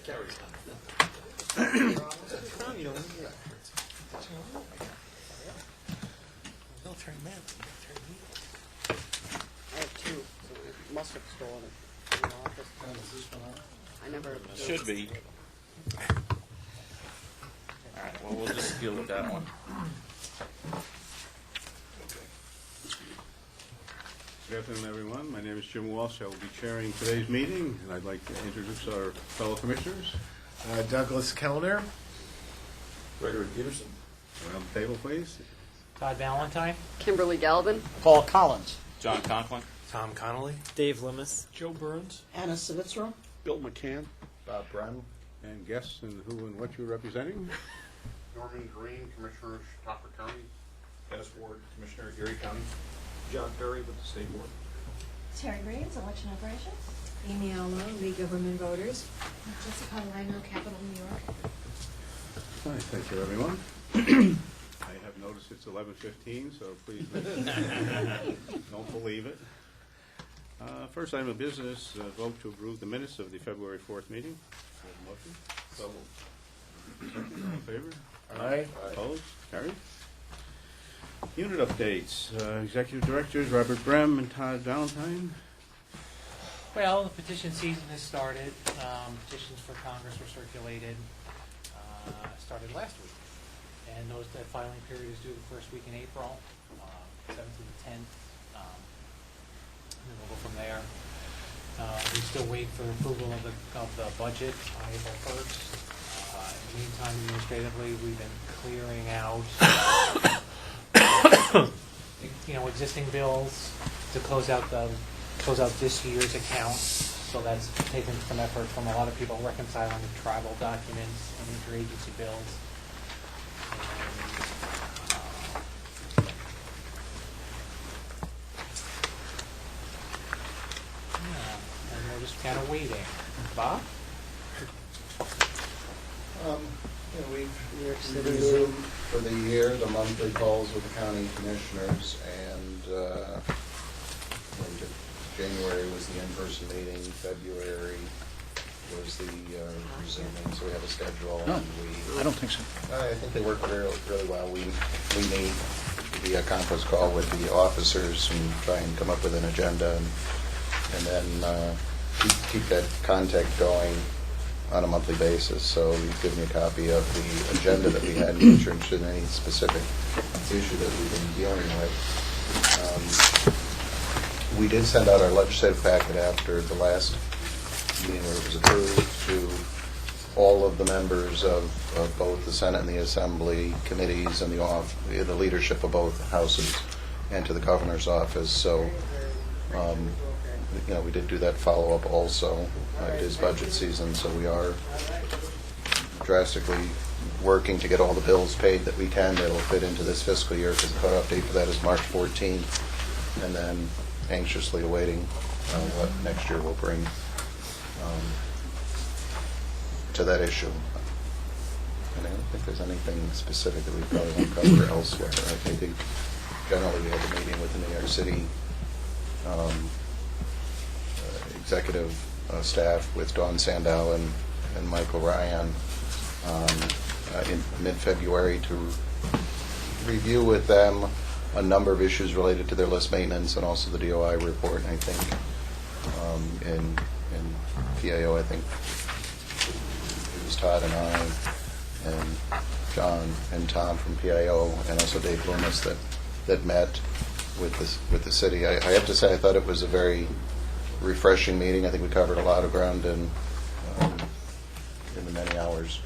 I have two, so it must have stolen it in the office. I never. Should be. All right, well, we'll just deal with that one. Good afternoon, everyone. My name is Jim Walsh. I will be chairing today's meeting, and I'd like to introduce our fellow commissioners. Douglas Kellner. Gregory Peterson. Around the table, please. Todd Valentine. Kimberly Galvin. Paul Collins. John Conklin. Tom Connolly. Dave Limis. Joe Burns. Anna Savitzer. Bill McCann. Bob Brown. And guests and who and what you're representing. Norman Green, Commissioner, Chautauqua County. Dennis Ward, Commissioner, Erie County. John Perry with the State Board. Terry Graves, Election Operations. Amy Almo, League of Women Voters. Jessica Langer, Capital New York. All right, thank you, everyone. I have noticed it's 11:15, so please don't believe it. First item of business, vote to approve the minutes of the February 4th meeting. Motion? So Second, all in favor? Aye. Opposed? Carried. Unit updates. Executive Directors Robert Brem and Todd Valentine. Well, the petition season has started. Petitions for Congress were circulated, started last week. And that filing period is due the first week in April, 7th to the 10th. And then we'll go from there. We still wait for approval of the budget on April 1st. In the meantime, administratively, we've been clearing out existing bills to close out this year's accounts. So that's taken some effort from a lot of people reconciling tribal documents and interagency bills. And we're just kind of waiting. Bob? We've resumed for the year the monthly calls with the county commissioners, and January was the in-person meeting, February was the resuming, so we have a schedule. No, and I don't think so. I think they work really well. We meet via conference call with the officers and try and come up with an agenda, and then keep that contact going on a monthly basis. So you've given me a copy of the agenda that we had, and you're interested in any specific issue that we've been dealing with. We did send out our legislative packet after the last meeting where it was approved to all of the members of both the Senate and the Assembly committees and the leadership of both houses, and to the governor's office. So we did do that follow-up also. It is budget season, so we are drastically working to get all the bills paid that we can that'll fit into this fiscal year, because the cutoff date for that is March 14th, and then anxiously awaiting what next year will bring to that issue. And I don't think there's anything specific that we probably won't cover elsewhere. I think generally we had a meeting with the New York City executive staff with Dawn Sandow and Michael Ryan in mid-February to review with them a number of issues related to their list maintenance and also the DOI report. And I think in PAO, I think it was Todd and I and John and Tom from PAO and also Dave Loomis that met with the city. I have to say I thought it was a very refreshing meeting. I think we covered a lot of ground in the many hours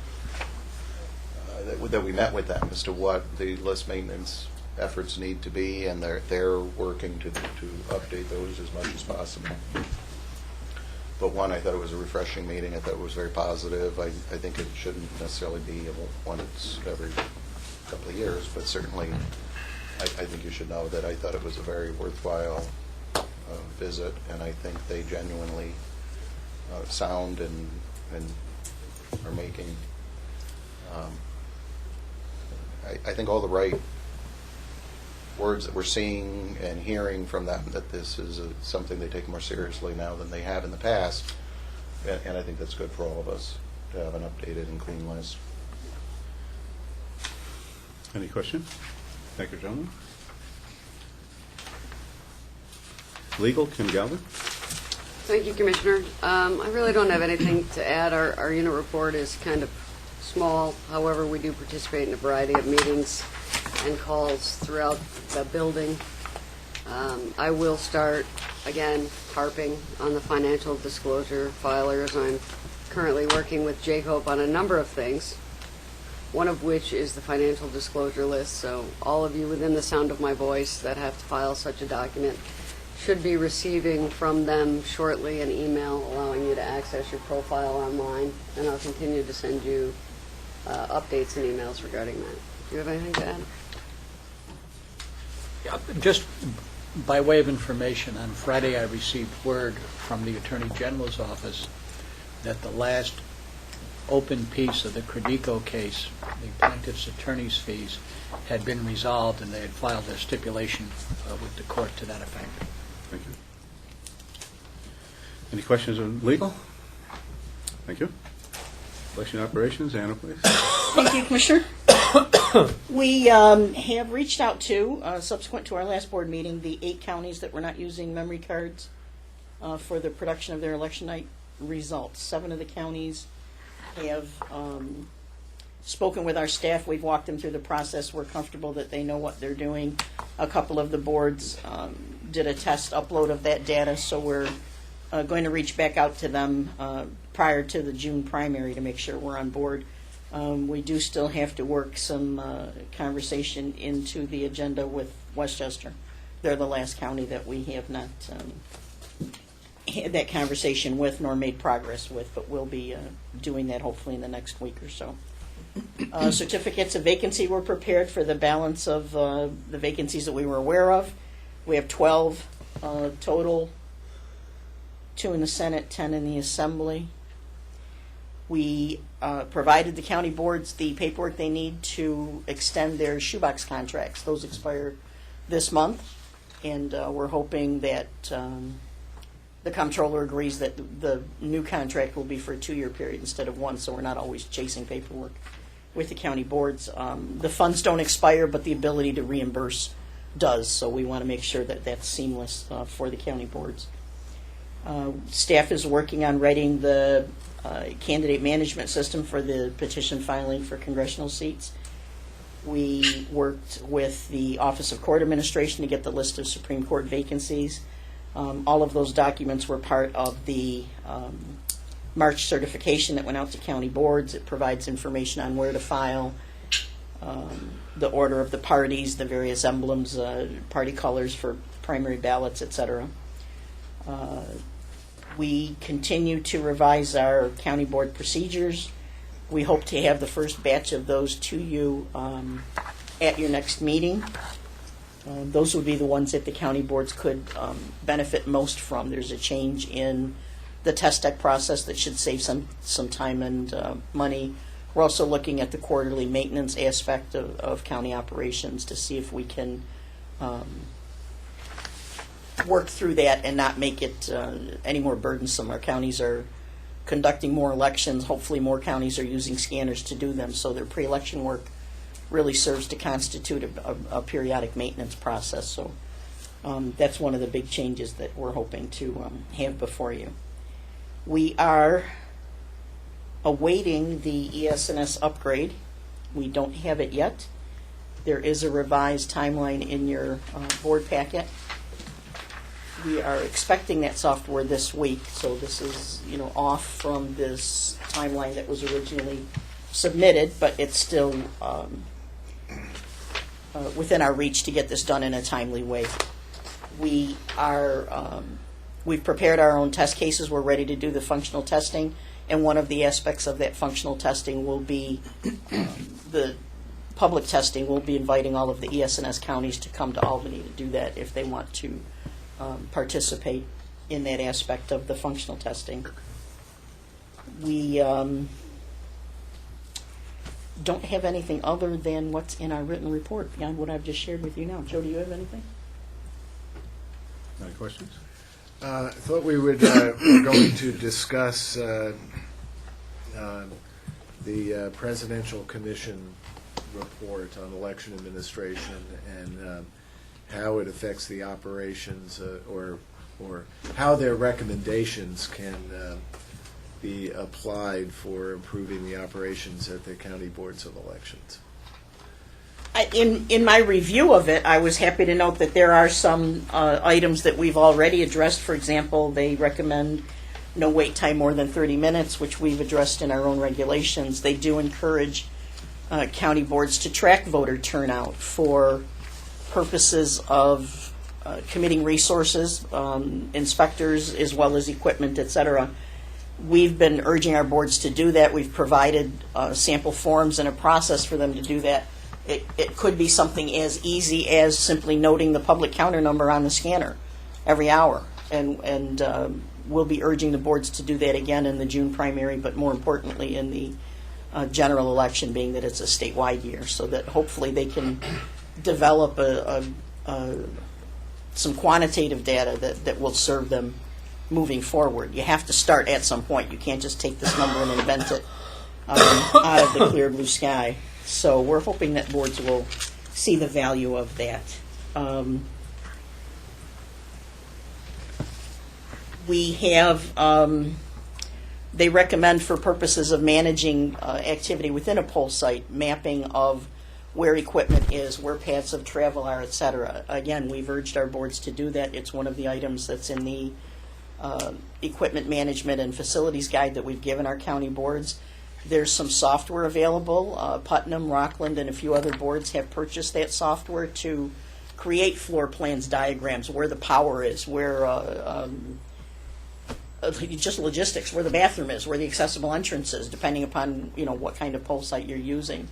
that we met with them as to what the list maintenance efforts need to be, and they're working to update those as much as possible. But I thought it was a refreshing meeting. I thought it was very positive. I think it shouldn't necessarily be once every couple of years, but certainly I think you should know that I thought it was a very worthwhile visit, and I think they genuinely sound and are making I think all the right words that we're seeing and hearing from them, that this is something they take more seriously now than they have in the past, and I think that's good for all of us to have an updated and clean list. Any questions? Thank you, gentlemen. Legal, Kim Galvin. Thank you, Commissioner. I really don't have anything to add. Our unit report is kind of small. However, we do participate in a variety of meetings and calls throughout the building. I will start, again, harping on the financial disclosure filers. I'm currently working with J-Hope on a number of things, one of which is the financial disclosure list. So all of you within the sound of my voice that have to file such a document should be receiving from them shortly an email allowing you to access your profile online, and I'll continue to send you updates and emails regarding that. Do you have anything to add? Yeah, just by way of information, on Friday I received word from the Attorney General's office that the last open piece of the Credico case, the plaintiff's attorney's fees, had been resolved, and they had filed a stipulation with the court to that effect. Thank you. Any questions on legal? Thank you. Election operations, Anna, please. Thank you, Commissioner. We have reached out to, subsequent to our last board meeting, the 8 counties that were not using memory cards for the production of their election night results. 7 of the counties have spoken with our staff. We've walked them through the process. We're comfortable that they know what they're doing. A couple of the boards did a test upload of that data, so we're going to reach back out to them prior to the June primary to make sure we're on board. We do still have to work some conversation into the agenda with Westchester. They're the last county that we have not had that conversation with nor made progress with, but we'll be doing that hopefully in the next week or so. Certificates of vacancy were prepared for the balance of the vacancies that we were aware of. We have 12 total, 2 in the Senate, 10 in the Assembly. We provided the county boards the paperwork they need to extend their shoebox contracts. Those expire this month, and we're hoping that the comptroller agrees that the new contract will be for a 2-year period instead of 1, so we're not always chasing paperwork with the county boards. The funds don't expire, but the ability to reimburse does, so we want to make sure that that's seamless for the county boards. Staff is working on writing the candidate management system for the petition filing for congressional seats. We worked with the Office of Court Administration to get the list of Supreme Court vacancies. All of those documents were part of the March certification that went out to county boards. It provides information on where to file, the order of the parties, the various emblems, party colors for primary ballots, etc. We continue to revise our county board procedures. We hope to have the first batch of those to you at your next meeting. Those would be the ones that the county boards could benefit most from. There's a change in the test deck process that should save some time and money. We're also looking at the quarterly maintenance aspect of county operations to see if we can work through that and not make it any more burdensome. Our counties are conducting more elections. Hopefully more counties are using scanners to do them, so their pre-election work really serves to constitute a periodic maintenance process. So that's one of the big changes that we're hoping to have before you. We are awaiting the ES&S upgrade. We don't have it yet. There is a revised timeline in your board packet. We are expecting that software this week, so this is off from this timeline that was originally submitted, but it's still within our reach to get this done in a timely way. We've prepared our own test cases. We're ready to do the functional testing, and one of the aspects of that functional testing will be the public testing. We'll be inviting all of the ES&S counties to come to Albany to do that if they want to participate in that aspect of the functional testing. We don't have anything other than what's in our written report beyond what I've just shared with you now. Joe, do you have anything? Any questions? I thought we would we're going to discuss the Presidential Commission report on election administration and how it affects the operations or how their recommendations can be applied for improving the operations at the county boards of elections. In my review of it, I was happy to note that there are some items that we've already addressed. For example, they recommend no wait time more than 30 minutes, which we've addressed in our own regulations. They do encourage county boards to track voter turnout for purposes of committing resources, inspectors, as well as equipment, et cetera. We've been urging our boards to do that. We've provided sample forms and a process for them to do that. It could be something as easy as simply noting the public counter number on the scanner every hour. And we'll be urging the boards to do that again in the June primary, but more importantly in the general election, being that it's a statewide year, so that hopefully they can develop some quantitative data that will serve them moving forward. You have to start at some point. You can't just take this number and invent it out of the clear blue sky. So we're hoping that boards will see the value of that. We have, they recommend for purposes of managing activity within a poll site, mapping of where equipment is, where paths of travel are, et cetera. Again, we've urged our boards to do that. It's one of the items that's in the equipment management and facilities guide that we've given our county boards. There's some software available. Putnam, Rockland, and a few other boards have purchased that software to create floor plans, diagrams, where the power is, where just logistics, where the bathroom is, where the accessible entrance is, depending upon what kind of poll site you're using.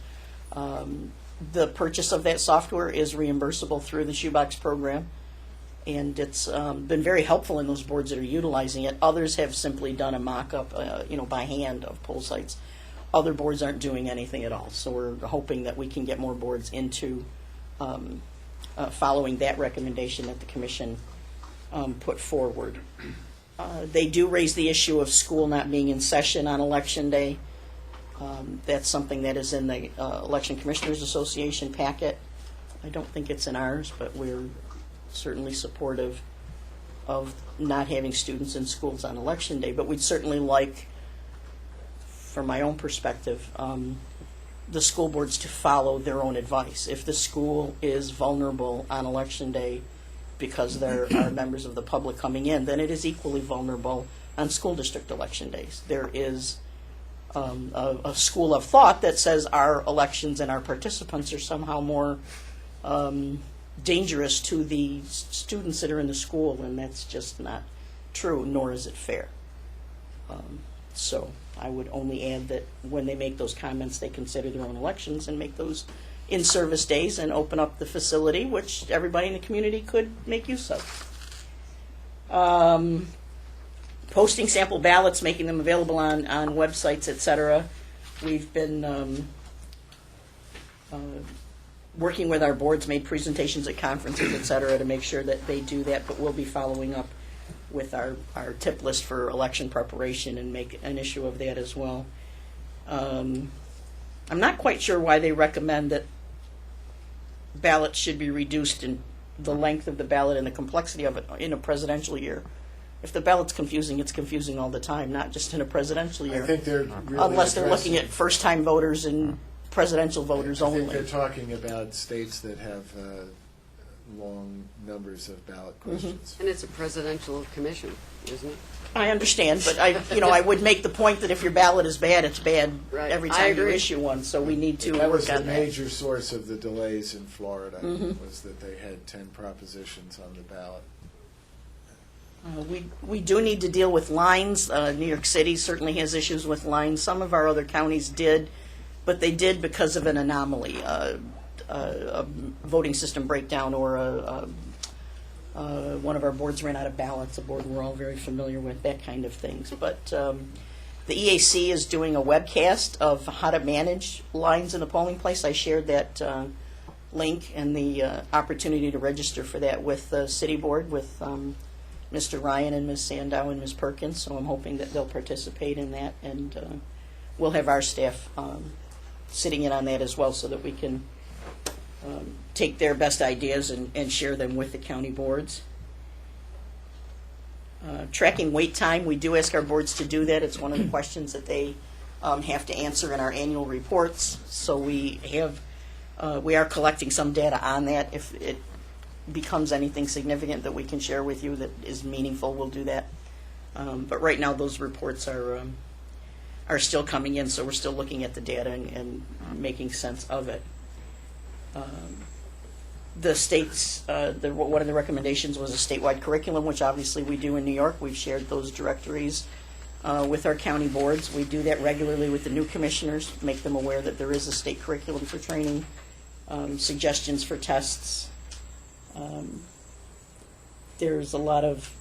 The purchase of that software is reimbursable through the shoebox program, and it's been very helpful in those boards that are utilizing it. Others have simply done a mock-up, by hand of poll sites. Other boards aren't doing anything at all, so we're hoping that we can get more boards into following that recommendation that the commission put forward. They do raise the issue of school not being in session on Election Day. That's something that is in the Election Commissioners Association packet. I don't think it's in ours, but we're certainly supportive of not having students in schools on Election Day. But we'd certainly like, from my own perspective, the school boards to follow their own advice. If the school is vulnerable on Election Day because there are members of the public coming in, then it is equally vulnerable on school district election days. There is a school of thought that says our elections and our participants are somehow more dangerous to the students that are in the school, and that's just not true, nor is it fair. So I would only add that when they make those comments, they consider their own elections and make those in-service days and open up the facility, which everybody in the community could make use of. Posting sample ballots, making them available on websites, etc. We've been working with our boards, made presentations at conferences, etc., to make sure that they do that, but we'll be following up with our tip list for election preparation and make an issue of that as well. I'm not quite sure why they recommend that ballots should be reduced in the length of the ballot and the complexity of it in a presidential year. If the ballot's confusing, it's confusing all the time, not just in a presidential year. I think they're really unless they're looking at first-time voters and presidential voters I only. think they're talking about states that have long numbers of ballot questions. And it's a presidential commission, isn't it? I understand, but I would make the point that if your ballot is bad, it's bad Right. every I time you agree. issue one. So we need to That work was the on that. major source of the delays in Florida, was that they had 10 propositions on the ballot. We do need to deal with lines. New York City certainly has issues with lines. Some of our other counties did, but they did because of an anomaly, a voting system breakdown, or one of our boards ran out of ballots, a board we're all very familiar with, that kind of things. But the EAC is doing a webcast of how to manage lines in the polling place. I shared that link and the opportunity to register for that with the city board, with Mr. Ryan and Ms. Sandow and Ms. Perkins, so I'm hoping that they'll participate in that and we'll have our staff sitting in on that as well so that we can take their best ideas and share them with the county boards. Tracking wait time, we do ask our boards to do that. It's one of the questions that they have to answer in our annual reports. So we are collecting some data on that. If it becomes anything significant that we can share with you that is meaningful, we'll do that. But right now, those reports are still coming in, so we're still looking at the data and making sense of it. The states, one of the recommendations was a statewide curriculum, which obviously we do in New York. We've shared those directories with our county boards. We do that regularly with the new commissioners, make them aware that there is a state curriculum for training, suggestions for tests. There's a lot of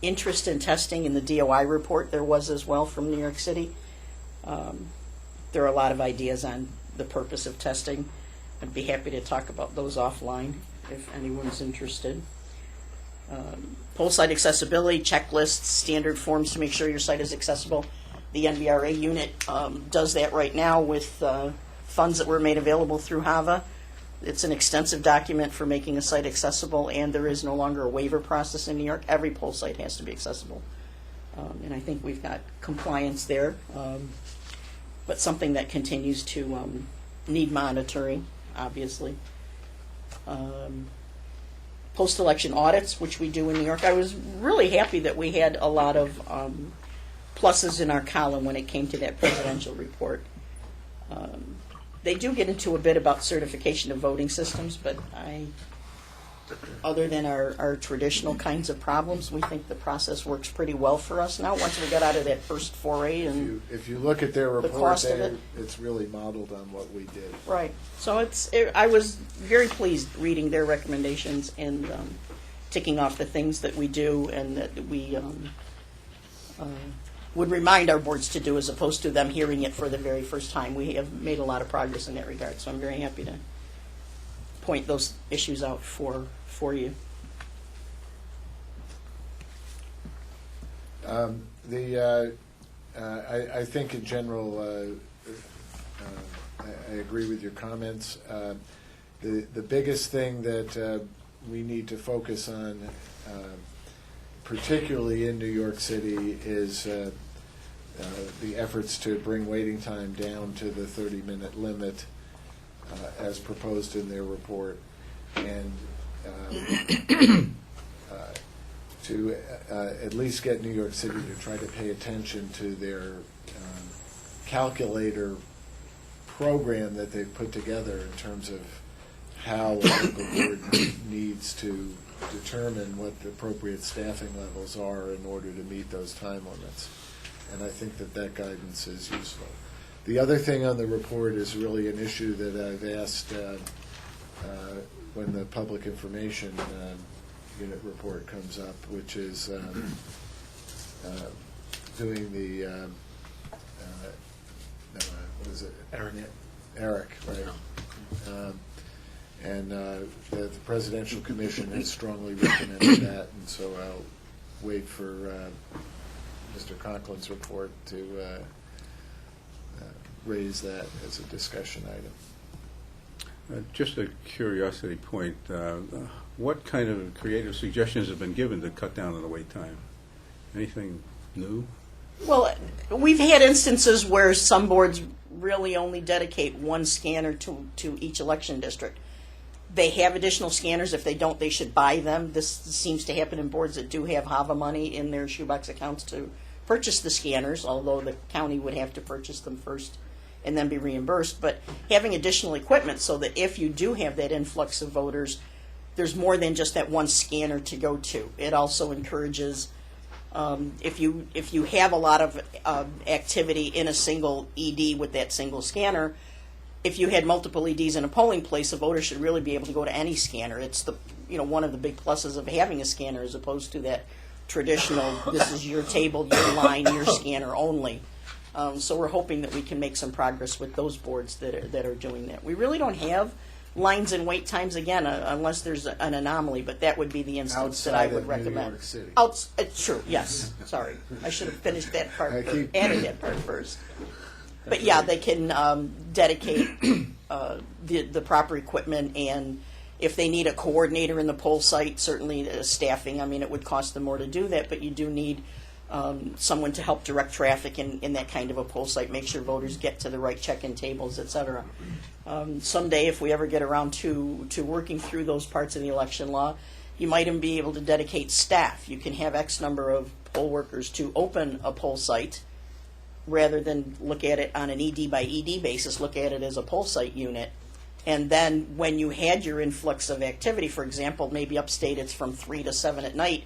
interest in testing in the DOI report. There was as well from New York City. There are a lot of ideas on the purpose of testing. I'd be happy to talk about those offline if anyone's interested. Poll site accessibility, checklists, standard forms to make sure your site is accessible. The NVRA unit does that right now with funds that were made available through HAVA. It's an extensive document for making a site accessible, and there is no longer a waiver process in New York. Every poll site has to be accessible. And I think we've got compliance there, but something that continues to need monitoring, obviously. Post-election audits, which we do in New York. I was really happy that we had a lot of pluses in our column when it came to that presidential report. They do get into a bit about certification of voting systems, but other than our traditional kinds of problems, we think the process works pretty well for us now once we got out of that first foray. And if you look at their the report, cost of it. it's really modeled on what we did. Right. So I was very pleased reading their recommendations and ticking off the things that we do and that we would remind our boards to do as opposed to them hearing it for the very first time. We have made a lot of progress in that regard, so I'm very happy to point those issues out for you. I think in general, I agree with your comments. The biggest thing that we need to focus on, particularly in New York City, is the efforts to bring waiting time down to the 30-minute limit as proposed in their report, and to at least get New York City to try to pay attention to their calculator program that they've put together in terms of how the local board needs to determine what the appropriate staffing levels are in order to meet those time limits. And I think that guidance is useful. The other thing on the report is really an issue that I've asked when the public information unit report comes up, which is doing the what is it? ERIC, right? And the Presidential Commission has strongly recommended that, and so I'll wait for Mr. Conklin's report to raise that as a discussion item. Just a curiosity point, what kind of creative suggestions have been given to cut down on the wait time? Anything new? Well, we've had instances where some boards really only dedicate one scanner to each election district. They have additional scanners. If they don't, they should buy them. This seems to happen in boards that do have HAVA money in their shoebox accounts to purchase the scanners, although the county would have to purchase them first and then be reimbursed. But having additional equipment so that if you do have that influx of voters, there's more than just that one scanner to go to. It also encourages, if you have a lot of activity in a single ED with that single scanner, if you had multiple EDs in a polling place, a voter should really be able to go to any scanner. It's one of the big pluses of having a scanner as opposed to that traditional, this is your table, your line, your scanner only. So we're hoping that we can make some progress with those boards that are doing that. We really don't have lines and wait times, again, unless there's an anomaly, but that would be the instance that I would recommend. Outside of New York City. True, yes. Sorry. I should have finished that part, added that part first. But yeah, they can dedicate the proper equipment, and if they need a coordinator in the poll site, certainly staffing. I mean, it would cost them more to do that, but you do need someone to help direct traffic in that kind of a poll site, make sure voters get to the right check-in tables, et cetera. Someday, if we ever get around to working through those parts of the election law, you might even be able to dedicate staff. You can have X number of poll workers to open a poll site, rather than look at it on an ED by ED basis, look at it as a poll site unit. And then when you had your influx of activity, for example, maybe upstate it's from 3 to 7 at night,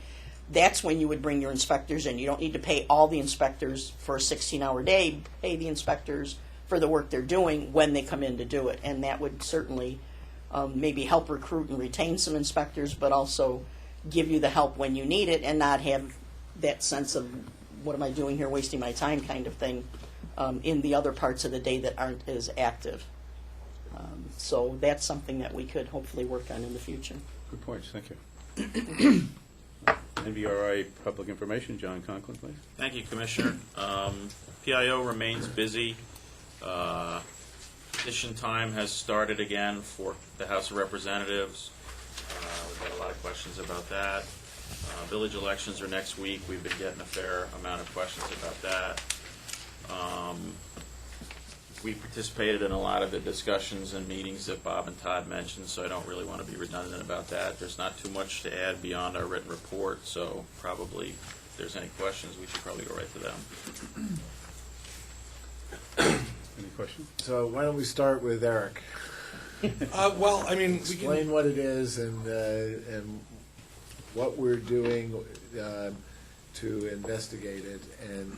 that's when you would bring your inspectors in. You don't need to pay all the inspectors for a 16-hour day. Pay the inspectors for the work they're doing when they come in to do it. And that would certainly maybe help recruit and retain some inspectors, but also give you the help when you need it and not have that sense of, what am I doing here, wasting my time kind of thing in the other parts of the day that aren't as active. So that's something that we could hopefully work on in the future. Good points, thank you. NVRI Public Information, John Conklin, please. Thank you, Commissioner. PIO remains busy. Petition time has started again for the House of Representatives. We've got a lot of questions about that. Village elections are next week. We've been getting a fair amount of questions about that. We participated in a lot of the discussions and meetings that Bob and Todd mentioned, so I don't really want to be redundant about that. There's not too much to add beyond our written report, so probably if there's any questions, we should probably go right to them. Any questions? So why don't we start with Eric? Well, I mean, Explain what it is and what we're doing to investigate it, and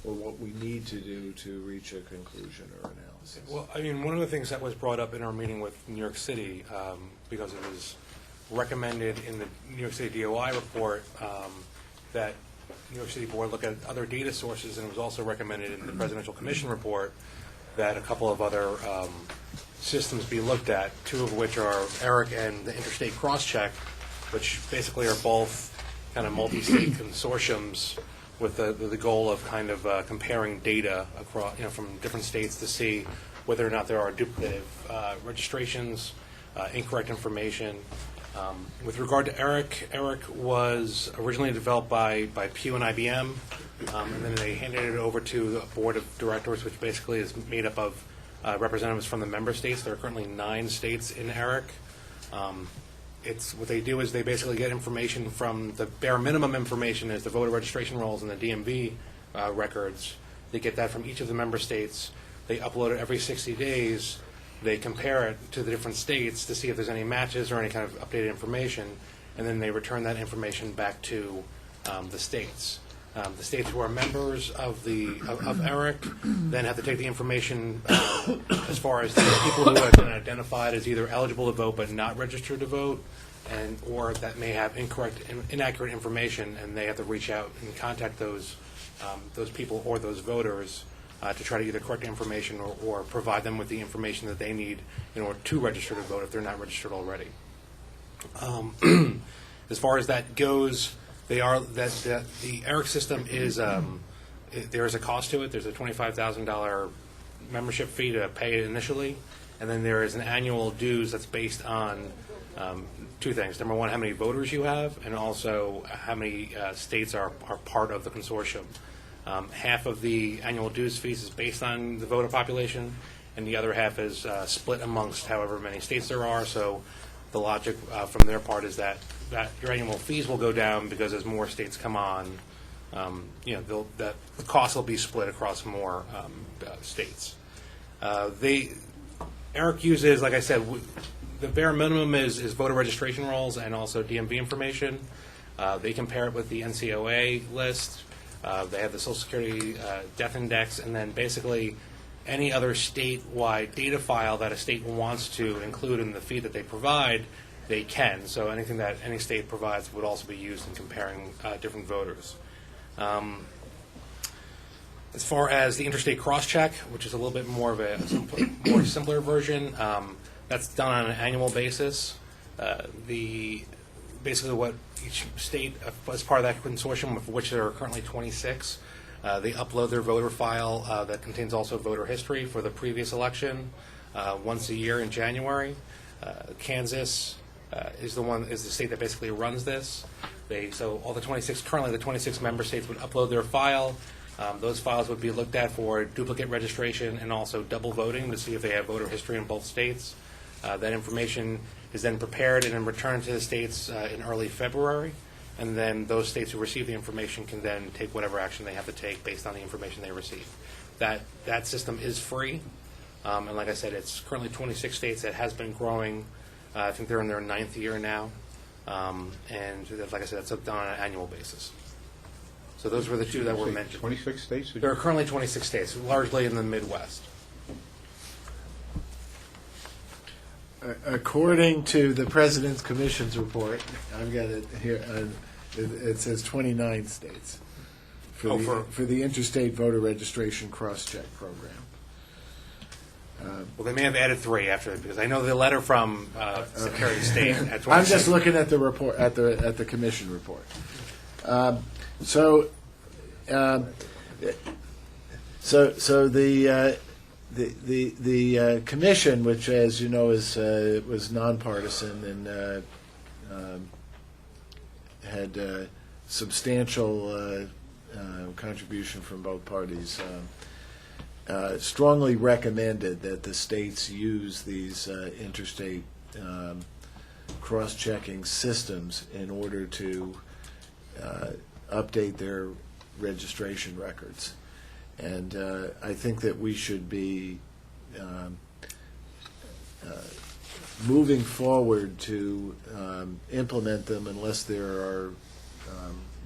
or what we need to do to reach a conclusion or analysis. Well, I mean, one of the things that was brought up in our meeting with New York City, because it was recommended in the New York City DOI report that New York City Board look at other data sources, and it was also recommended in the Presidential Commission report that a couple of other systems be looked at, two of which are ERIC and the Interstate Crosscheck, which basically are both kind of multi-state consortiums with the goal of kind of comparing data across, from different states to see whether or not there are duplicative registrations, incorrect information. With regard to ERIC was originally developed by Pew and IBM, and then they handed it over to the board of directors, which basically is made up of representatives from the member states. There are currently 9 states in ERIC. What they do is they basically get information from the bare minimum information is the voter registration rolls and the DMV records. They get that from each of the member states. They upload it every 60 days. They compare it to the different states to see if there's any matches or any kind of updated information, and then they return that information back to the states. The states who are members of ERIC then have to take the information as far as the people who have been identified as either eligible to vote but not registered to vote, or that may have inaccurate information, and they have to reach out and contact those people or those voters to try to either correct the information or provide them with the information that they need in order to register to vote if they're not registered already. As far as that goes, the ERIC system is there is a cost to it. There's a $25,000 membership fee to pay initially, and then there is an annual dues that's based on two things. Number one, how many voters you have, and also how many states are part of the consortium. Half of the annual dues fees is based on the voter population, and the other half is split amongst however many states there are. So the logic from their part is that your annual fees will go down because as more states come on, the cost will be split across more states. ERIC uses, like I said, the bare minimum is voter registration rolls and also DMV information. They compare it with the NCOA list. They have the Social Security death index, and then basically any other statewide data file that a state wants to include in the feed that they provide, they can. So anything that any state provides would also be used in comparing different voters. As far as the interstate cross-check, which is a little bit more of a more simpler version, that's done on an annual basis. Basically what each state, as part of that consortium, of which there are currently 26, They upload their voter file that contains also voter history for the previous election once a year in January. Kansas is the state that basically runs this. So all the 26 member states would upload their file. Those files would be looked at for duplicate registration and also double voting to see if they have voter history in both states. That information is then prepared and then returned to the states in early February. And then those states who receive the information can then take whatever action they have to take based on the information they receive. That system is free. And like I said, it's currently 26 states. That has been growing. I think they're in their 9th year now. And like I said, it's done on an annual basis. So those were the two that were mentioned. 26 states? There are currently 26 states, largely in the Midwest. According to the President's Commission's report, I've got it here, it says 29 states for the Interstate Voter Registration Cross-Check Program. Well, they may have added 3 after, because I know the letter from Secretary of State at 26. I'm just looking at the report, at the Commission report. So the commission, which, as you know, was nonpartisan and had substantial contribution from both parties, strongly recommended that the states use these interstate cross-checking systems in order to update their registration records. And I think that we should be moving forward to implement them unless there are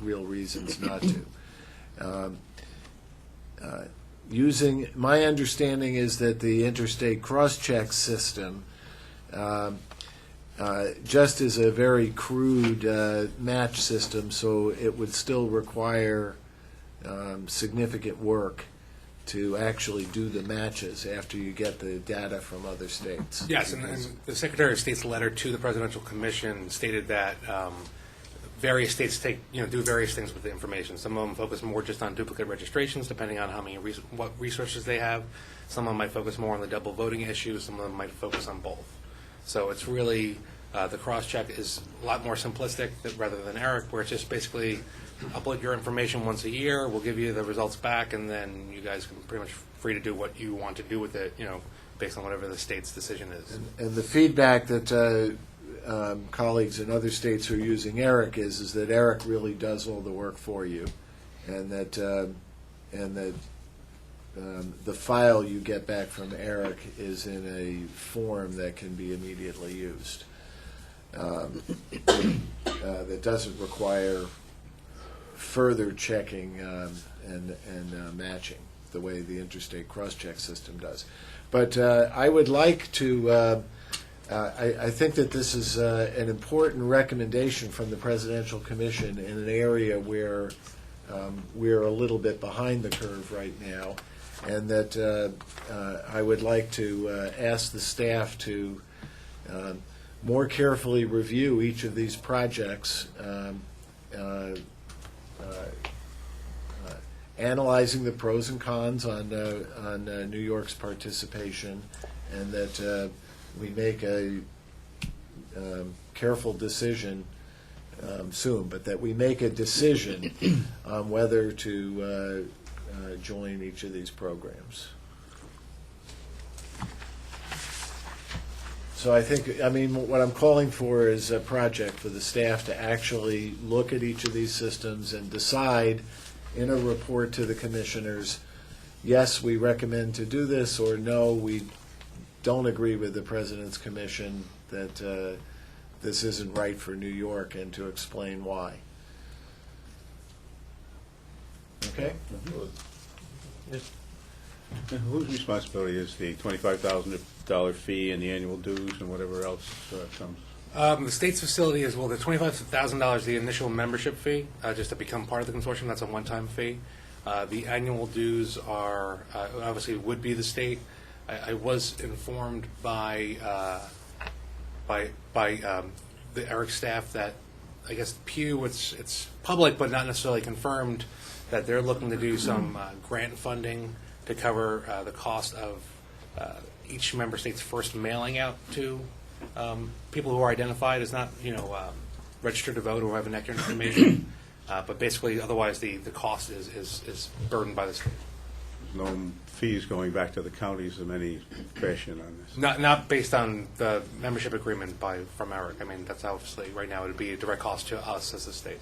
real reasons not to. My understanding is that the interstate cross-check system just is a very crude match system, so it would still require significant work to actually do the matches after you get the data from other states. Yes, and the Secretary of State's letter to the Presidential Commission stated that various states do various things with the information. Some of them focus more just on duplicate registrations, depending on how many what resources they have. Some of them might focus more on the double voting issue. Some of them might focus on both. So it's really the cross-check is a lot more simplistic rather than ERIC, where it's just basically upload your information once a year. We'll give you the results back, and then you guys can pretty much free to do what you want to do with it, based on whatever the state's decision is. And the feedback that colleagues in other states who are using ERIC is that ERIC really does all the work for you, and that the file you get back from ERIC is in a form that can be immediately used. That doesn't require further checking and matching the way the interstate cross-check system does. But I would like to, I think that this is an important recommendation from the Presidential Commission in an area where we're a little bit behind the curve right now, and that I would like to ask the staff to more carefully review each of these projects, analyzing the pros and cons on New York's participation, and that we make a careful decision soon, but that we make a decision on whether to join each of these programs. So I think, what I'm calling for is a project for the staff to actually look at each of these systems and decide in a report to the commissioners, yes, we recommend to do this, or no, we don't agree with the President's Commission that this isn't right for New York, and to explain why. Okay? And whose responsibility is the $25,000 fee and the annual dues and whatever else comes? The state's facility is, the $25,000, the initial membership fee, just to become part of the consortium. That's a one-time fee. The annual dues are, obviously, would be the state. I was informed by the ERIC staff that, I guess, Pew, it's public but not necessarily confirmed, that they're looking to do some grant funding to cover the cost of each member state's first mailing out to people who are identified as not, registered to vote or have inaccurate information. But basically, otherwise, the cost is burdened by the state. No fees going back to the counties in any fashion on this? Not based on the membership agreement from Eric. I mean, that's obviously, right now, it would be a direct cost to us as a state.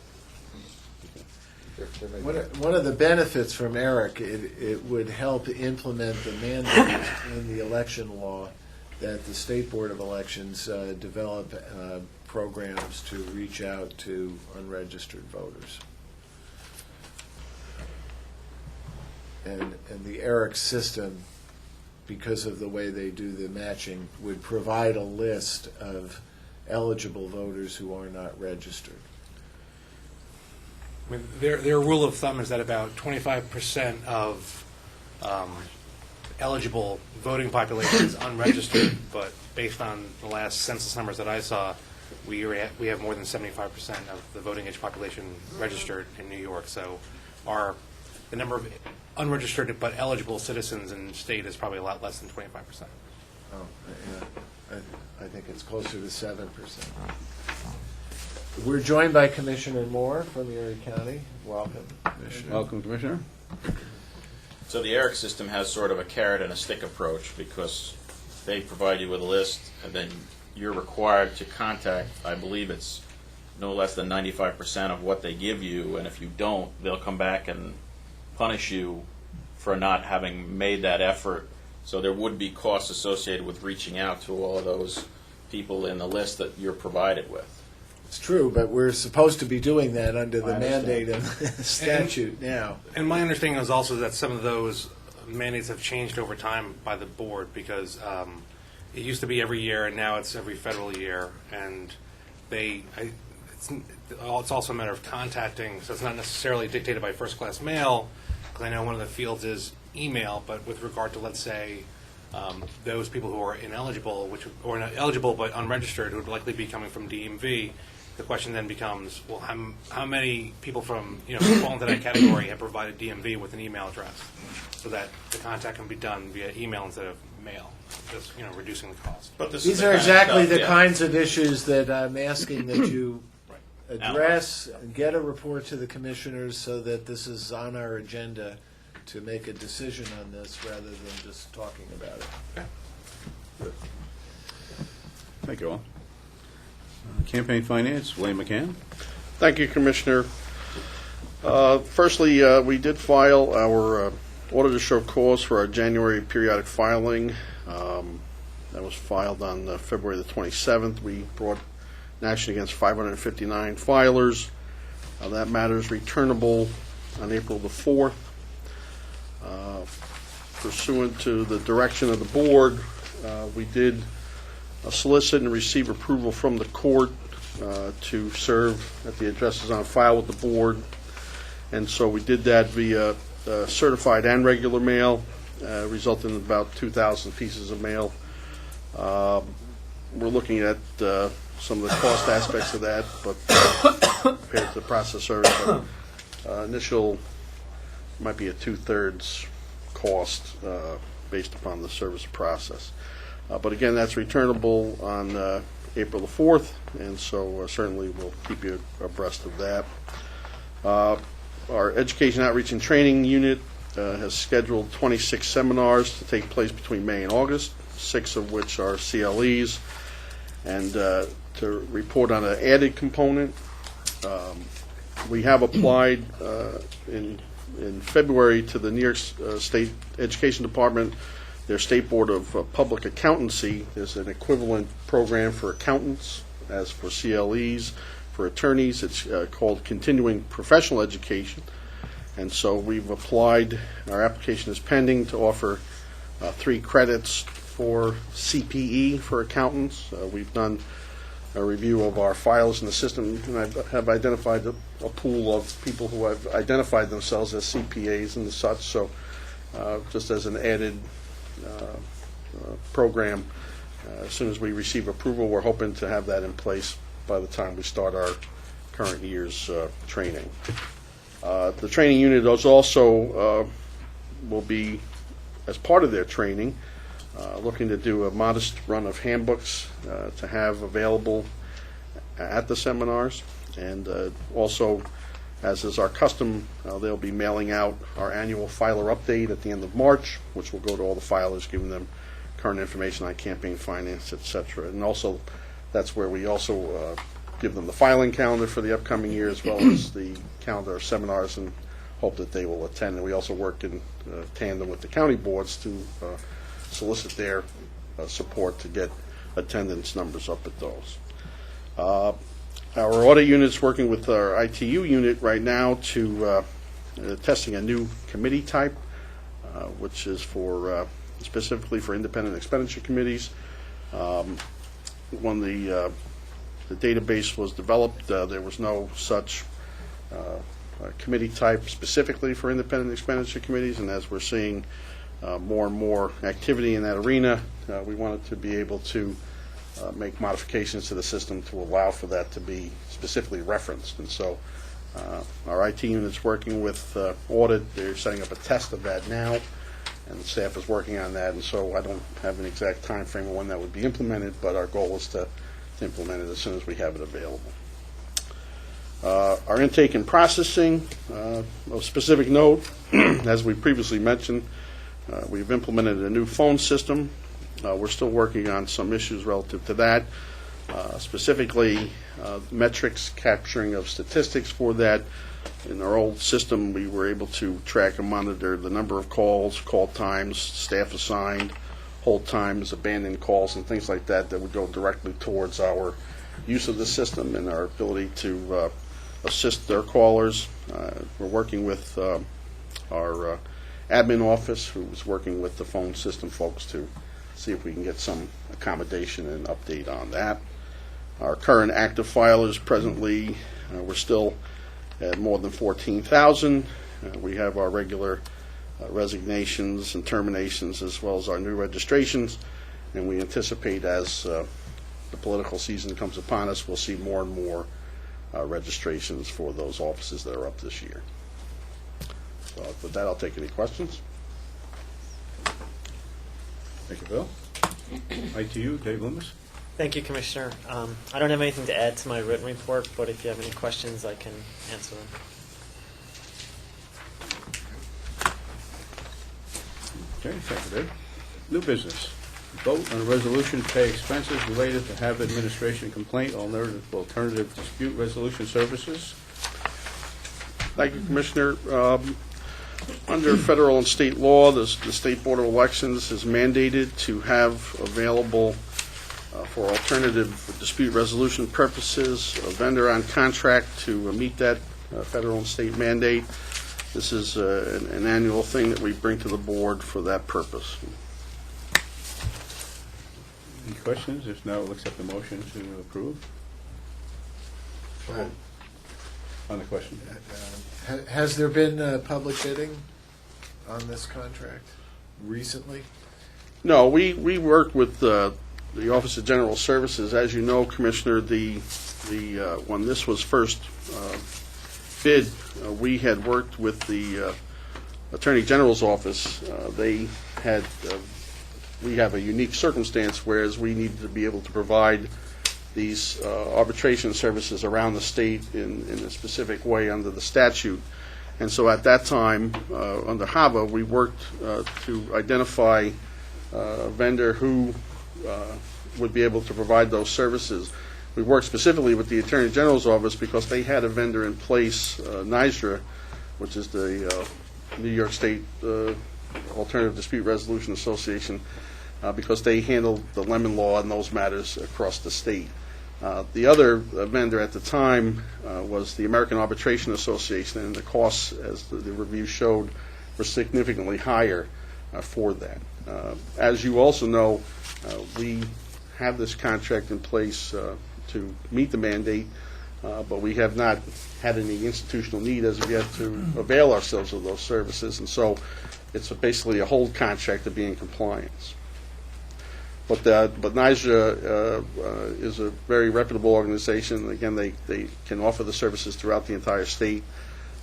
One of the benefits from Eric, it would help implement the mandate in the election law that the State Board of Elections develop programs to reach out to unregistered voters. And the Eric system, because of the way they do the matching, would provide a list of eligible voters who are not registered. I mean, their rule of thumb is that about 25% of eligible voting population is unregistered, but based on the last census numbers that I saw, we have more than 75% of the voting age population registered in New York. So the number of unregistered but eligible citizens in the state is probably a lot less than 25%. Oh, yeah. I think it's closer to 7%. We're joined by Commissioner Moore from Erie County. Welcome, Commissioner. Welcome, Commissioner. So the ERIC system has sort of a carrot and a stick approach because they provide you with a list and then you're required to contact, I believe it's no less than 95% of what they give you, and if you don't, they'll come back and punish you for not having made that effort. So there would be costs associated with reaching out to all of those people in the list that you're provided with. It's true, but we're supposed to be doing that under the I understand. mandate of the statute now. And my understanding is also that some of those mandates have changed over time by the board because it used to be every year and now it's every federal year. And it's also a matter of contacting, so it's not necessarily dictated by first-class mail, because I know one of the fields is email, but with regard to, let's say, those people who are ineligible, or not eligible but unregistered, who would likely be coming from DMV, the question then becomes, well, how many people from, who fall into that category have provided DMV with an email address so that the contact can be done via email instead of mail, just, reducing the cost. But this These is are exactly the yeah. kinds of issues that I'm asking that you Right. address and get a report to the commissioners so that this is on our agenda to make a decision on this rather than just talking about it. Okay. Thank you all. Campaign Finance, William McCann. Thank you, Commissioner. Firstly, we did file our order to show cause for our January periodic filing. That was filed on February the 27th. We brought an action against 559 filers. That matter is returnable on April the 4th. Pursuant to the direction of the board, we did solicit and receive approval from the court to serve at the addresses on file with the board. And so we did that via certified and regular mail, resulting in about 2,000 pieces of mail. We're looking at some of the cost aspects of that, but compared to the process service, but initial might be a 2/3 cost based upon the service process. But again, that's returnable on April the 4th, and so certainly we'll keep you abreast of that. Our Education Outreach and Training Unit has scheduled 26 seminars to take place between May and August, 6 of which are CLEs. And to report on an added component, we have applied in February to the New York State Education Department, their State Board of Public Accountancy. There's an equivalent program for accountants as for CLEs. For attorneys, it's called Continuing Professional Education. And so we've applied, our application is pending to offer 3 credits for CPE for accountants. We've done a review of our files in the system, and I have identified a pool of people who have identified themselves as CPAs and such. So just as an added program, as soon as we receive approval, we're hoping to have that in place by the time we start our current year's training. The training unit is also will be, as part of their training, looking to do a modest run of handbooks to have available at the seminars. And also, as is our custom, they'll be mailing out our annual filer update at the end of March, which will go to all the filers, giving them current information on campaign finance, etc. And also, that's where we also give them the filing calendar for the upcoming year, as well as the calendar of seminars, and hope that they will attend. And we also work in tandem with the county boards to solicit their support to get attendance numbers up at those. Our audit unit's working with our ITU unit right now to testing a new committee type, which is for specifically for independent expenditure committees. When the database was developed, there was no such committee type specifically for independent expenditure committees, and as we're seeing more and more activity in that arena, we wanted to be able to make modifications to the system to allow for that to be specifically referenced. And so our IT unit's working with audit. They're setting up a test of that now, and the staff is working on that. And so I don't have an exact time frame of when that would be implemented, but our goal is to implement it as soon as we have it available. Our intake and processing, of specific note, as we previously mentioned, we've implemented a new phone system. We're still working on some issues relative to that, specifically metrics, capturing of statistics for that. In our old system, we were able to track and monitor the number of calls, call times, staff assigned, hold times, abandoned calls, and things like that that would go directly towards our use of the system and our ability to assist their callers. We're working with our admin office, who's working with the phone system folks to see if we can get some accommodation and update on that. Our current active filers presently, we're still at more than 14,000. We have our regular resignations and terminations, as well as our new registrations, and we anticipate as the political season comes upon us, we'll see more and more registrations for those offices that are up this year. So with that, I'll take any questions. Thank you, Bill. ITU, Dave Loomis. Thank you, Commissioner. I don't have anything to add to my written report, but if you have any questions, I can answer them. Okay, thank you, Dave. New business. Vote on a resolution to pay expenses related to Habit Administration complaint alternative dispute resolution services. Thank you, Commissioner. Under federal and state law, the State Board of Elections is mandated to have available for alternative dispute resolution purposes a vendor on contract to meet that federal and state mandate. This is an annual thing that we bring to the board for that purpose. Any questions? If not, we'll accept the motion to approve. Go ahead. On the question. Has there been public bidding on this contract recently? No, we work with the Office of General Services. As you know, Commissioner, when this was first bid, we had worked with the Attorney General's office. We have a unique circumstance, whereas we needed to be able to provide these arbitration services around the state in a specific way under the statute. And so at that time, under HAVA, we worked to identify a vendor who would be able to provide those services. We worked specifically with the Attorney General's office because they had a vendor in place, Nysboe, which is the New York State Alternative Dispute Resolution Association, because they handled the lemon law and those matters across the state. The other vendor at the time was the American Arbitration Association, and the costs, as the review showed, were significantly higher for that. As you also know, we have this contract in place to meet the mandate, but we have not had any institutional need as of yet to avail ourselves of those services, and so it's basically a hold contract to be in compliance. But NYSBE is a very reputable organization. Again, they can offer the services throughout the entire state.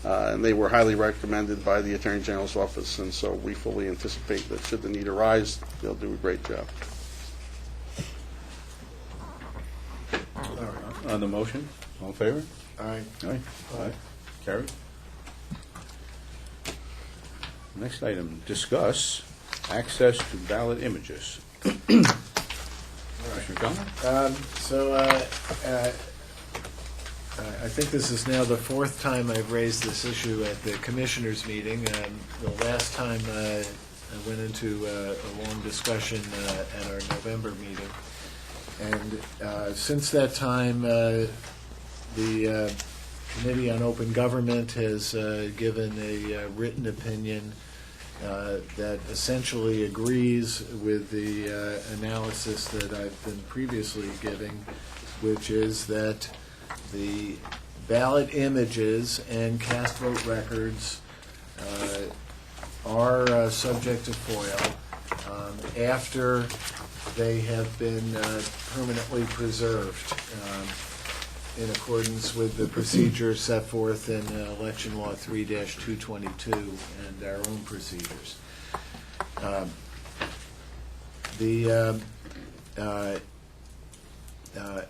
and they were highly recommended by the Attorney General's office, and so we fully anticipate that should the need arise, they'll do a great job. On the motion, all in favor? Aye. Aye. Aye. Carried. Next item, discuss access to ballot images. Commissioner Conlon? I think this is now the fourth time I've raised this issue at the commissioners' meeting. The last time I went into a long discussion at our November meeting. And since that time, the Committee on Open Government has given a written opinion that essentially agrees with the analysis that I've been previously giving, which is that the ballot images and cast vote records are subject to FOIL after they have been permanently preserved in accordance with the procedures set forth in Election Law 3-222 and our own procedures.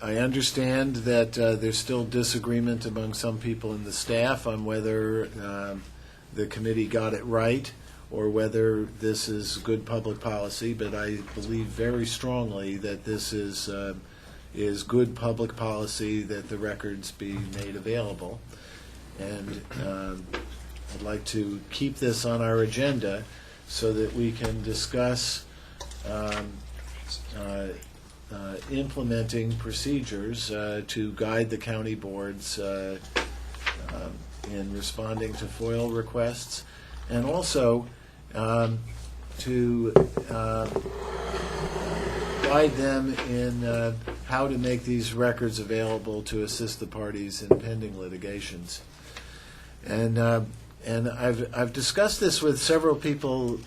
I understand that there's still disagreement among some people in the staff on whether the committee got it right or whether this is good public policy, but I believe very strongly that this is good public policy that the records be made available. And I'd like to keep this on our agenda so that we can discuss implementing procedures to guide the county boards in responding to FOIL requests, and also to guide them in how to make these records available to assist the parties in pending litigations. And I've discussed this with several people,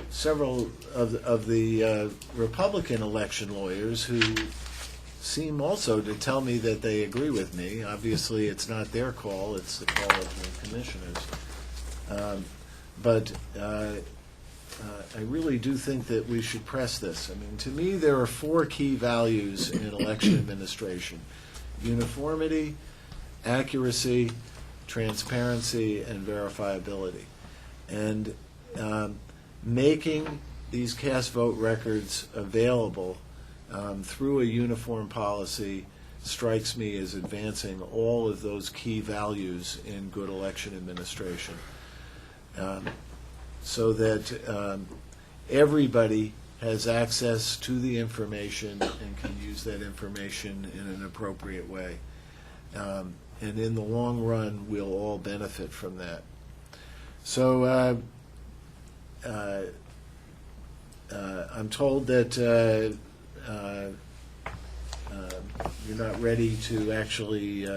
several of the Republican election lawyers who seem also to tell me that they agree with me. Obviously, it's not their call, it's the call of the commissioners. But I really do think that we should press this. I mean, to me, there are four key values in election administration: uniformity, accuracy, transparency, and verifiability. And making these cast vote records available through a uniform policy strikes me as advancing all of those key values in good election administration. So that everybody has access to the information and can use that information in an appropriate way. And in the long run, we'll all benefit from that. So I'm told that you're not ready to actually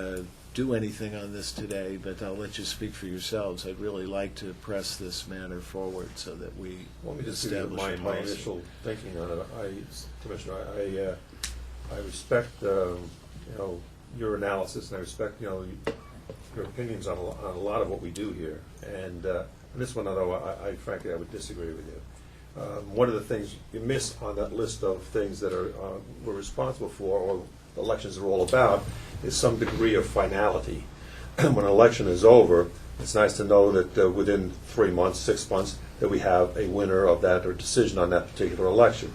do anything on this today, but I'll let you speak for yourselves. I'd really like to press this matter forward so that we Let me just give you establish a my policy. initial thinking on it. Commissioner, I respect your analysis, and I respect your opinions on a lot of what we do here. And this one, although I frankly I would disagree with you. One of the things you miss on that list of things that we're responsible for, or elections are all about, is some degree of finality. When an election is over, it's nice to know that within 3 months, 6 months, that we have a winner of that or decision on that particular election.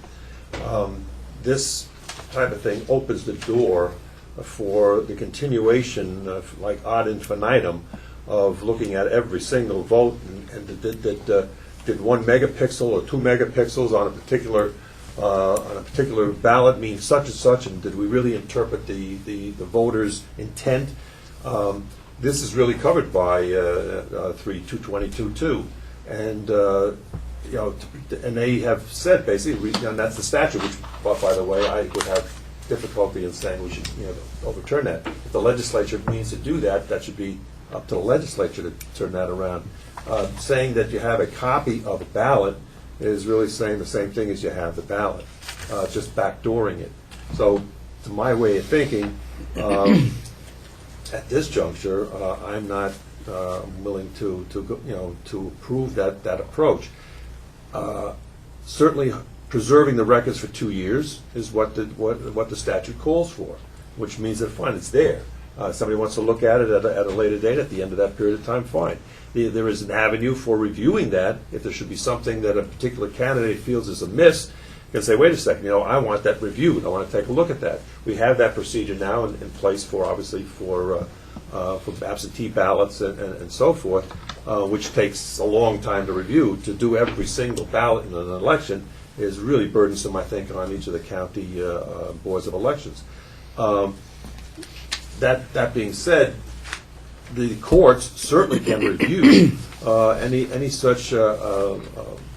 This type of thing opens the door for the continuation of, like, ad infinitum of looking at every single vote and did 1 megapixel or 2 megapixels on a particular ballot mean such and such, and did we really interpret the voter's intent? This is really covered by 3-222-2, and and they have said basically, and that's the statute, which, by the way, I would have difficulty in saying we should overturn that. If the legislature means to do that, that should be up to the legislature to turn that around. Saying that you have a copy of a ballot is really saying the same thing as you have the ballot, just backdooring it. So, to my way of thinking, at this juncture, I'm not willing to to approve that approach. Certainly, preserving the records for 2 years is what the statute calls for, which means that fine, it's there. Somebody wants to look at it at a later date, at the end of that period of time, fine. There is an avenue for reviewing that. If there should be something that a particular candidate feels is amiss, you can say, wait a second, I want that reviewed. I want to take a look at that. We have that procedure now in place for, obviously, for absentee ballots and so forth, which takes a long time to review. To do every single ballot in an election is really burdensome, I think, on each of the county boards of elections. That being said, the courts certainly can review any such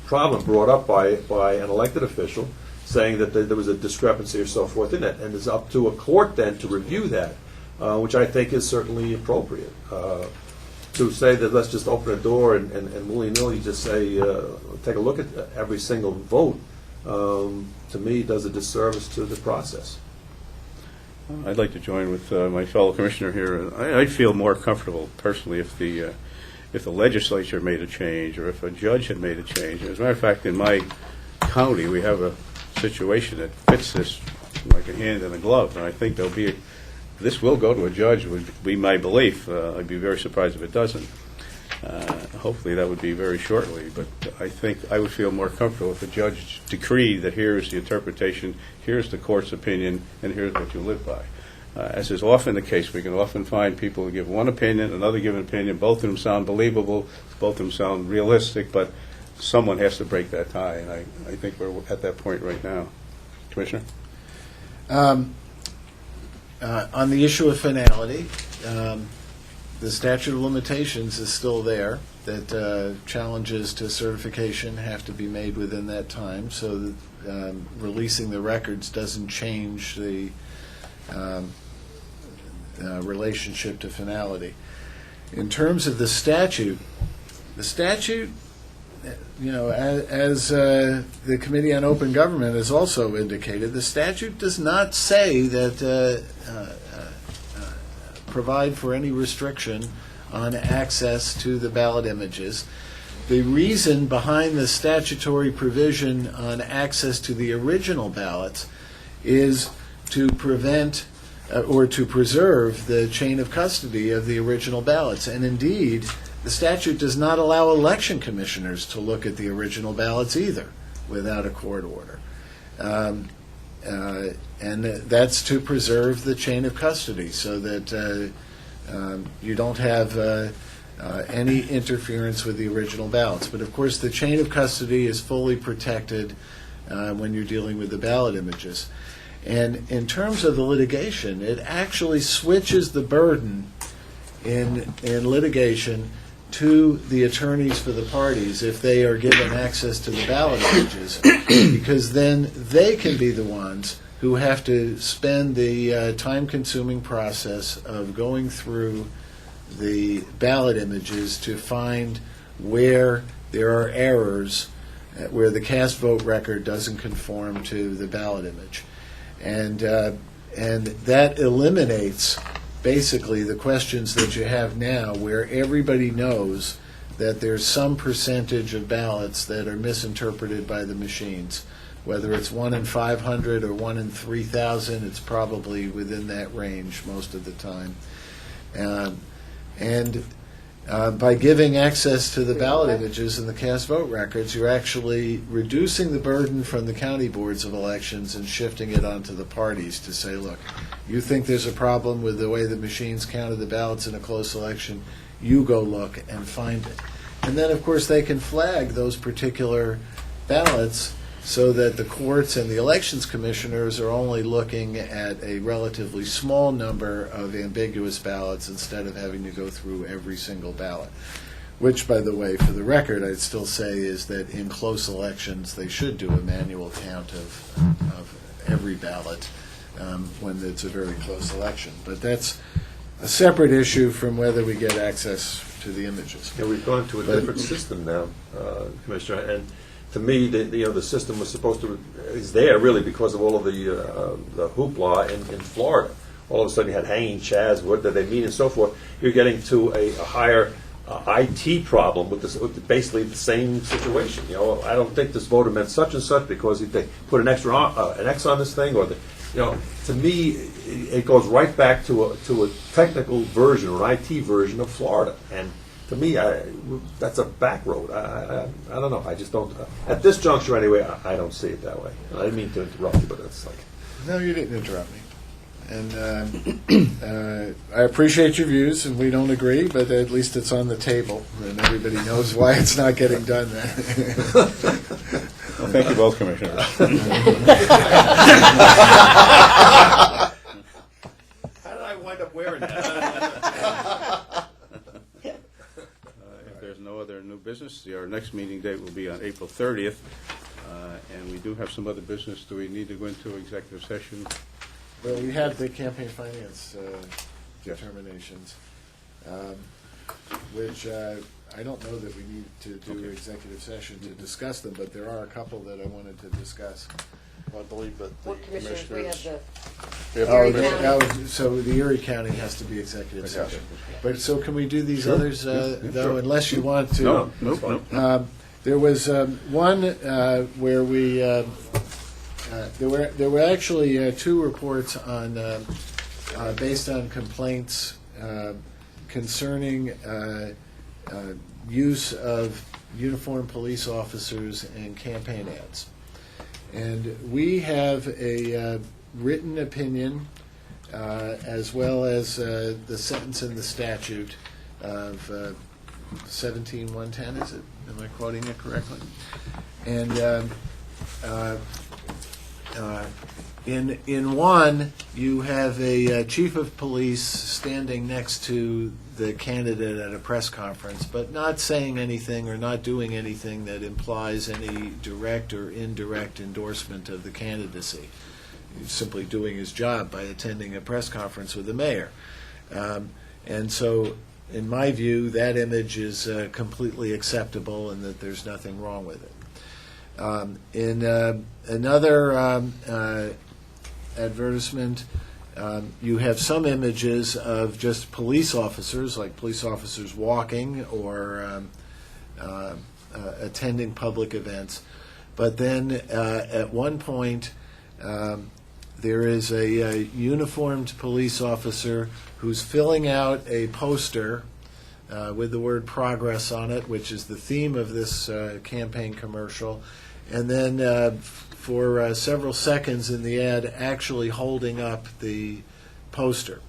problem brought up by an elected official, saying that there was a discrepancy or so forth in it, and it's up to a court then to review that, which I think is certainly appropriate. To say that let's just open a door and willy-nilly just say, take a look at every single vote, to me does a disservice to the process. I'd like to join with my fellow commissioner here. I'd feel more comfortable personally if the legislature made a change or if a judge had made a change. As a matter of fact, in my county, we have a situation that fits this like a hand in a glove, and I think this will go to a judge, would be my belief. I'd be very surprised if it doesn't. Hopefully that would be very shortly, but I think I would feel more comfortable if the judge decreed that here's the interpretation, here's the court's opinion, and here's what you live by. As is often the case, we can often find people who give one opinion, another give an opinion, both of them sound believable, both of them sound realistic, but someone has to break that tie, and I think we're at that point right now. Commissioner? On the issue of finality, the statute of limitations is still there, that challenges to certification have to be made within that time, so that releasing the records doesn't change the relationship to finality. In terms of the statute, as the Committee on Open Government has also indicated, the statute does not say that provide for any restriction on access to the ballot images. The reason behind the statutory provision on access to the original ballots is to prevent or to preserve the chain of custody of the original ballots. And indeed, the statute does not allow election commissioners to look at the original ballots either without a court order. And that's to preserve the chain of custody so that you don't have any interference with the original ballots. But of course, the chain of custody is fully protected when you're dealing with the ballot images. And in terms of the litigation, it actually switches the burden in litigation to the attorneys for the parties if they are given access to the ballot images, because then they can be the ones who have to spend the time-consuming process of going through the ballot images to find where there are errors, where the cast vote record doesn't conform to the ballot image. And that eliminates basically the questions that you have now, where everybody knows that there's some percentage of ballots that are misinterpreted by the machines. Whether it's 1 in 500 or 1 in 3,000, it's probably within that range most of the time. By giving access to the ballot images and the cast vote records, you're actually reducing the burden from the county boards of elections and shifting it onto the parties to say, look, you think there's a problem with the way the machines counted the ballots in a close election, you go look and find it. And then, of course, they can flag those particular ballots so that the courts and the elections commissioners are only looking at a relatively small number of ambiguous ballots instead of having to go through every single ballot. Which, by the way, for the record, I'd still say is that in close elections they should do a manual count of every ballot when it's a very close election. But that's a separate issue from whether we get access to the images. Yeah, we've gone to a different system now, Commissioner, and to me, the system was is there really because of all of the hoopla in Florida, all of a sudden you had hanging chads, what did they mean, and so forth. You're getting to a higher IT problem with basically the same situation. You know, I don't think this voter meant such and such because they put an extra an X on this thing, or to me, it goes right back to a technical version or an IT version of Florida, and to me, that's a back road. I don't know. I just don't. At this juncture, anyway, I don't see it that way. I didn't mean to interrupt you, but it's like. No, you didn't interrupt me. And I appreciate your views, and we don't agree, but at least it's on the table, and everybody knows why it's not getting done then. Well, thank you both, Commissioners. How did I wind up wearing that? If there's no other new business, our next meeting date will be on April 30th, and we do have some other business. Do we need to go into executive session? Well, we had the campaign finance determinations, which I don't know that we need to do executive session to discuss them, but there are a couple that I wanted to discuss. I believe that the What commissioners, we have the Oh, Erie County. so the Erie County has to be executive session. But so can we do these others, though, unless you want to? No, nope. There was one where we, there were actually two reports on, based on complaints concerning use of uniformed police officers and campaign ads. And we have a written opinion as well as the sentence in the statute of 17-110, is it? Am I quoting it correctly? And in one, you have a chief of police standing next to the candidate at a press conference, but not saying anything or not doing anything that implies any direct or indirect endorsement of the candidacy. He's simply doing his job by attending a press conference with the mayor. And so, in my view, that image is completely acceptable and that there's nothing wrong with it. In another advertisement, you have some images of just police officers, like police officers walking or attending public events. But then at one point, there is a uniformed police officer who's filling out a poster with the word progress on it, which is the theme of this campaign commercial. And then for several seconds in the ad, actually holding up the poster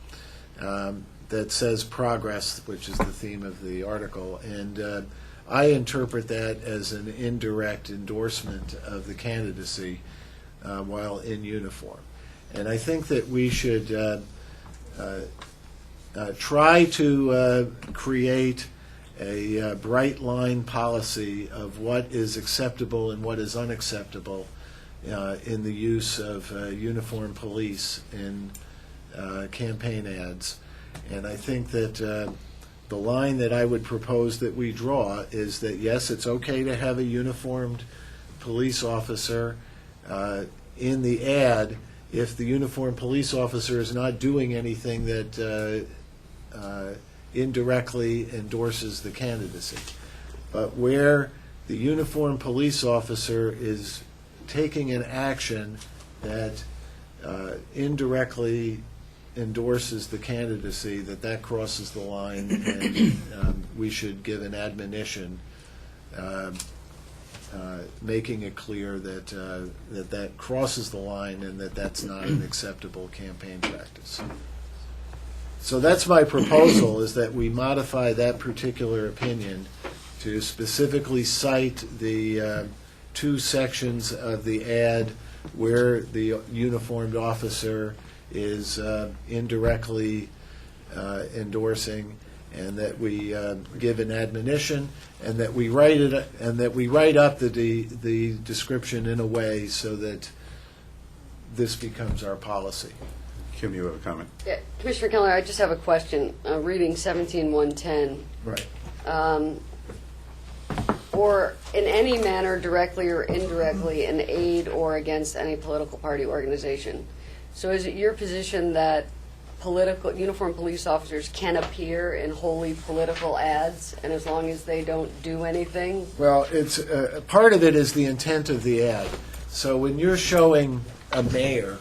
that says progress, which is the theme of the article. And I interpret that as an indirect endorsement of the candidacy while in uniform. And I think that we should try to create a bright line policy of what is acceptable and what is unacceptable in the use of uniformed police in campaign ads. And I think that the line that I would propose that we draw is that, yes, it's okay to have a uniformed police officer in the ad if the uniformed police officer is not doing anything that indirectly endorses the candidacy. But where the uniformed police officer is taking an action that indirectly endorses the candidacy, that crosses the line, and we should give an admonition making it clear that that crosses the line and that that's not an acceptable campaign practice. So that's my proposal, is that we modify that particular opinion to specifically cite the two sections of the ad where the uniformed officer is indirectly endorsing, and that we give an admonition, and that we write up the description in a way so that this becomes our policy. Kim, you have a comment? Yeah, Commissioner Keller, I just have a question. Reading 17-110. Right. Or in any manner, directly or indirectly, in aid or against any political party organization. So is it your position that uniformed police officers can appear in wholly political ads, and as long as they don't do anything? Well, it's part of it is the intent of the ad. So when you're showing a mayor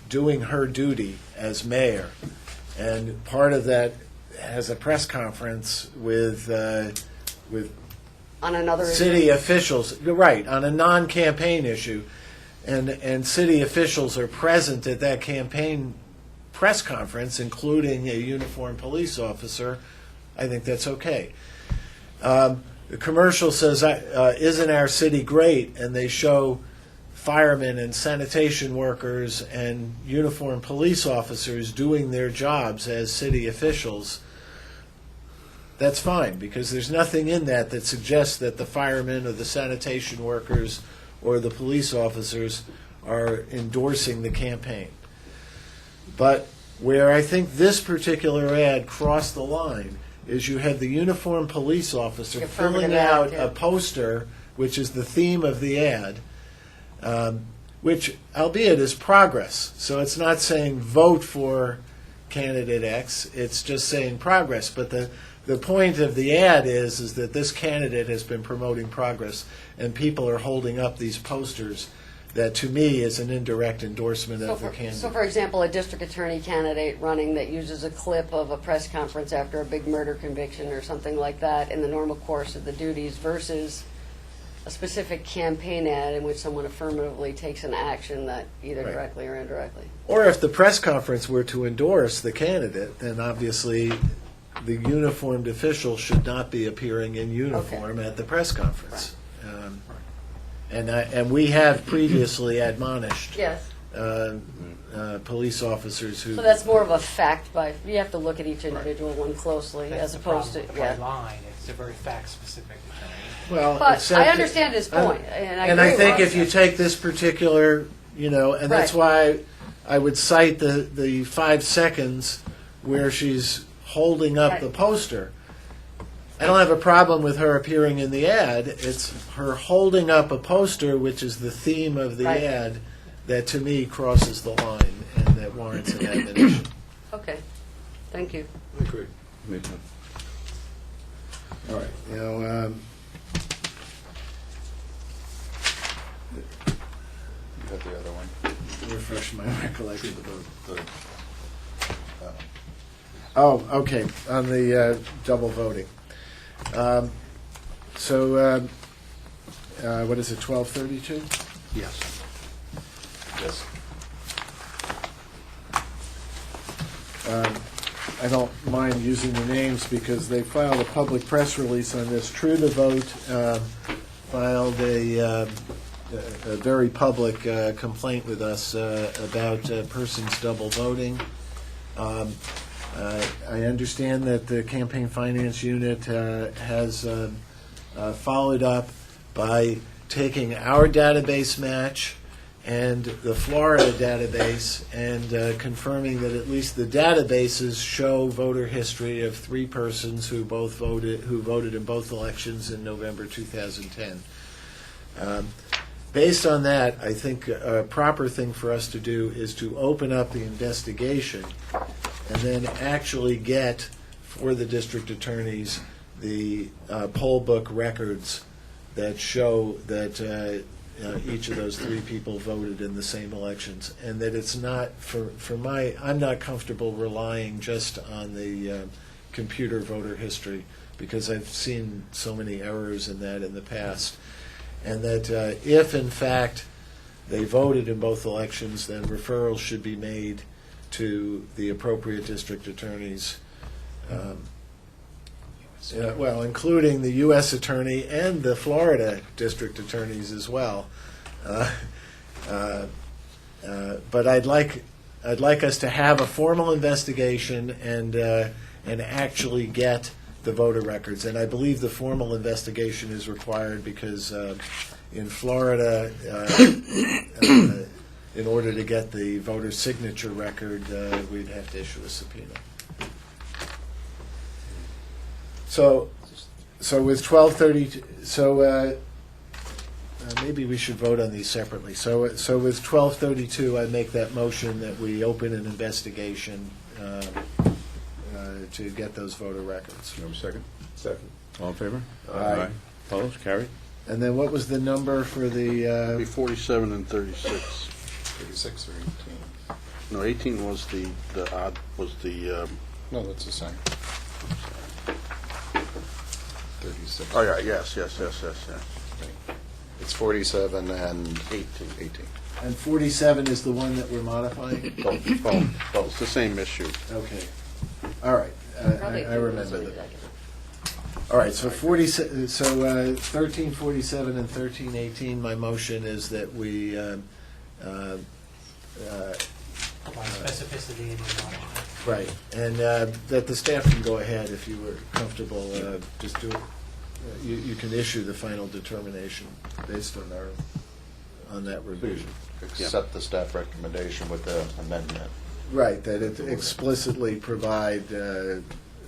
doing her duty as mayor, and part of that has a press conference with On another city issue? officials, right, on a non-campaign issue, and city officials are present at that campaign press conference, including a uniformed police officer, I think that's okay. The commercial says, isn't our city great? And they show firemen and sanitation workers and uniformed police officers doing their jobs as city officials. That's fine, because there's nothing in that that suggests that the firemen or the sanitation workers or the police officers are endorsing the campaign. But where I think this particular ad crossed the line is you had the uniformed police officer filling out a poster, which is the theme of the ad, which, albeit, is progress. So it's not saying vote for candidate X, it's just saying progress. But the point of the ad is that this candidate has been promoting progress, and people are holding up these posters that, to me, is an indirect endorsement of the candidate. So, for example, a district attorney candidate running that uses a clip of a press conference after a big murder conviction or something like that in the normal course of the duties versus a specific campaign ad in which someone affirmatively takes an action that either Right. directly or indirectly. Or if the press conference were to endorse the candidate, then obviously the uniformed official should not be appearing in uniform at the press conference. And we have previously admonished Yes. police officers who. So that's more of a fact by, you have to look at each individual one closely That's as opposed to, the problem with the white line. It's a very fact-specific thing. Well, But except I understand his point, and I agree think with if you take this particular, and that's why I would cite the 5 seconds where she's holding up the poster. I don't have a problem with her appearing in the ad. It's her holding up a poster, which is the theme of the ad, that to me crosses the line and that warrants an admonition. Okay, thank you. I agree. All right. You got the other one. Refresh my recollection. Oh, okay. On the double voting. So, what is it? 1232. Yes. Yes. I don't mind using the names because they filed a public press release on this. True to Vote filed a very public complaint with us about persons double voting. I understand that the Campaign Finance Unit has followed up by taking our database match and the Florida database and confirming that at least the databases show voter history of 3 persons who voted in both elections in November 2010. Based on that, I think a proper thing for us to do is to open up the investigation and then actually get, for the district attorneys, the poll book records that show that each of those 3 people voted in the same elections, and that it's not, I'm not comfortable relying just on the computer voter history, because I've seen so many errors in that in the past, and that if, in fact, they voted in both elections, then referrals should be made to the appropriate district attorneys, well, including the U.S. attorney and the Florida district attorneys as well. But I'd like us to have a formal investigation and actually get the voter records. And I believe the formal investigation is required because in Florida, in order to get the voter signature record, we'd have to issue a subpoena. So with 1230, maybe we should vote on these separately. So with 1232, I make that motion that we open an investigation to get those voter records. Do you have a second? Second. All in favor? Aye. Opposed? Carried. And then what was the number for It'd be the, 47 and 36. 36 or 18? No, 18 was the odd, was the, No, that's the same. 36. oh, yeah, yes. It's 47 and 18. and 47 is the one that we're modifying? Both. It's the same issue. Okay. All right. Probably I remember that. All right, so 1347 and 1318, my motion is that we Provide specificity in the acknowledgement. right, and that the staff can go ahead if you were comfortable, just do, you can issue the final determination based on that revision. Accept the staff recommendation with the amendment. Right, that it explicitly provide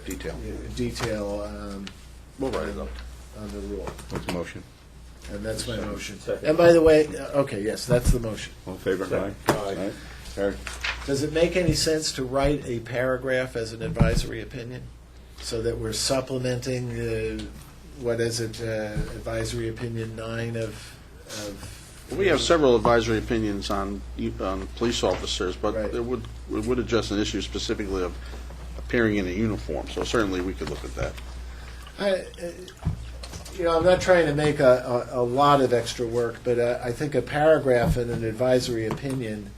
Detail. detail We'll write it up. on the rule. What's the motion? And that's my motion. Second. And by the way, okay, yes, that's the motion. All in favor? Second. Aye. Carried. Does it make any sense to write a paragraph as an advisory opinion? So that we're supplementing, what is it, advisory opinion 9 of We have several advisory opinions on police officers, but Right. it would address an issue specifically of appearing in a uniform, so certainly we could look at that. I'm not trying to make a lot of extra work, but I think a paragraph in an advisory opinion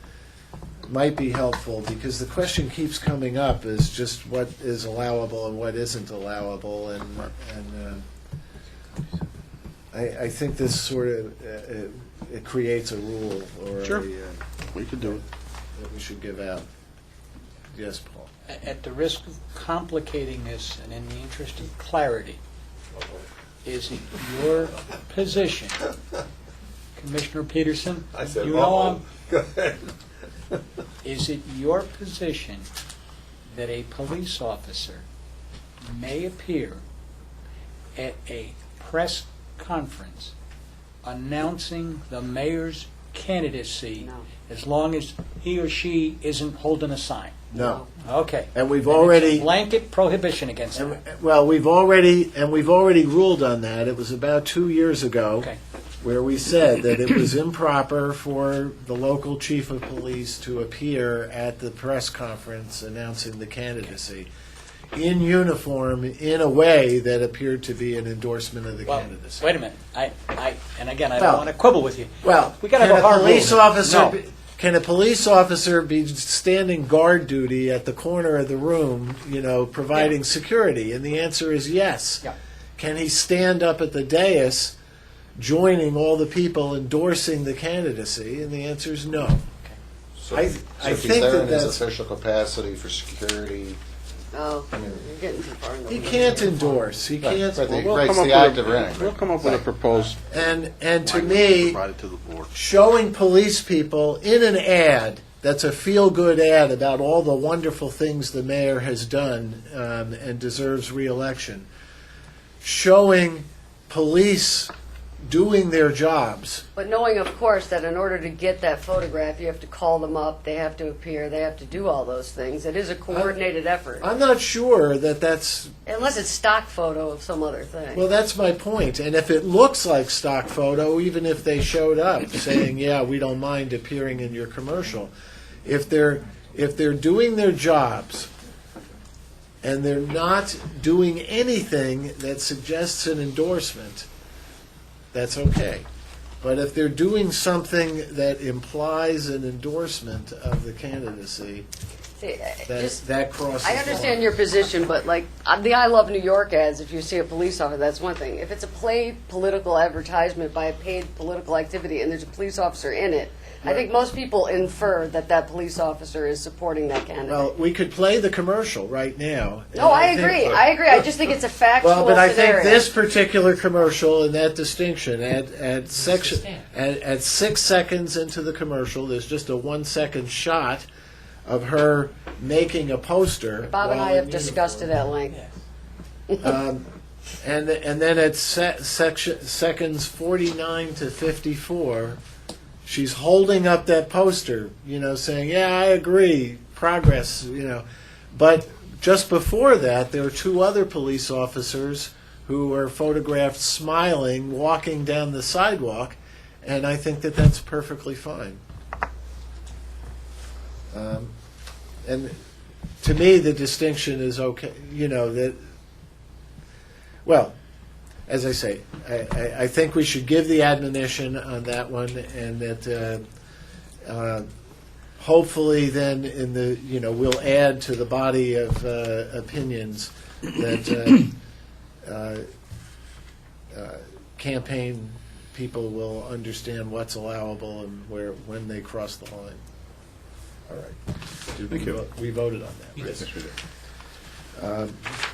might be helpful, because the question keeps coming up is just what is allowable and what isn't allowable, and I think this sort of it creates a rule or Sure. We could do it. that we should give out. Yes, Paul. At the risk of complicating this and in the interest of clarity, is it your position, Commissioner Peterson? I said, you know uh-oh. Go ahead. Is it your position that a police officer may appear at a press conference announcing the mayor's candidacy No. as long as he or she isn't holding a sign? No. Okay. And we've Then it's already- a blanket prohibition against And, that. well, we've already ruled on that. It was about 2 years ago. Okay. Where we said that it was improper for the local chief of police to appear at the press conference announcing the candidacy in uniform in a way that appeared to be an endorsement of the Well, candidacy. wait a minute. And again, I Well- don't want to quibble with you. Well, We gotta can have a a hard police rule. officer No. can a police officer be standing guard duty at the corner of the room, providing security? And the answer is yes. Yeah. Can he stand up at the dais joining all the people endorsing the candidacy? And the answer is no. So I if he's think there that in his that's- official capacity for security, Oh, you're getting too far. He can't endorse. He can't. Right, the- We'll Right, come it's up the with act of running. We'll come up with a proposed And to language me, provided to the board. showing police people in an ad that's a feel-good ad about all the wonderful things the mayor has done and deserves re-election, showing police doing their jobs. But knowing, of course, that in order to get that photograph, you have to call them up, they have to appear, they have to do all those things. It is a coordinated effort. I'm not sure that that's, Unless it's stock photo of some other thing. well, that's my point. And if it looks like stock photo, even if they showed up saying, yeah, we don't mind appearing in your commercial, if they're doing their jobs and they're not doing anything that suggests an endorsement, that's okay. But if they're doing something that implies an endorsement of the candidacy, See, that crosses. I the understand line. your position, but like the I Love New York ads, if you see a police officer, that's one thing. If it's a paid political advertisement by a paid political activity and there's a police officer in it, I think most people infer that that police officer is supporting that candidate. Well, we could play the commercial right now. no, and I think- agree. I agree. I just think it's a factual Well, but I scenario. think this particular commercial and that distinction at 6 seconds into the commercial, there's just a 1 second shot of her making a poster. Bob and while I have in discussed it uniform. at length. And then at seconds 49 to 54, she's holding up that poster, saying, "Yeah, I agree, progress," But just before that, there were two other police officers who were photographed smiling, walking down the sidewalk, and I think that that's perfectly fine. And to me, the distinction is okay. You know that. Well, as I say, I think we should give the admonition on that one, and that hopefully then in the we'll add to the body of opinions that campaign people will understand what's allowable and when they cross the line. All right. Thank you. We voted on that. Right? Yes, we did.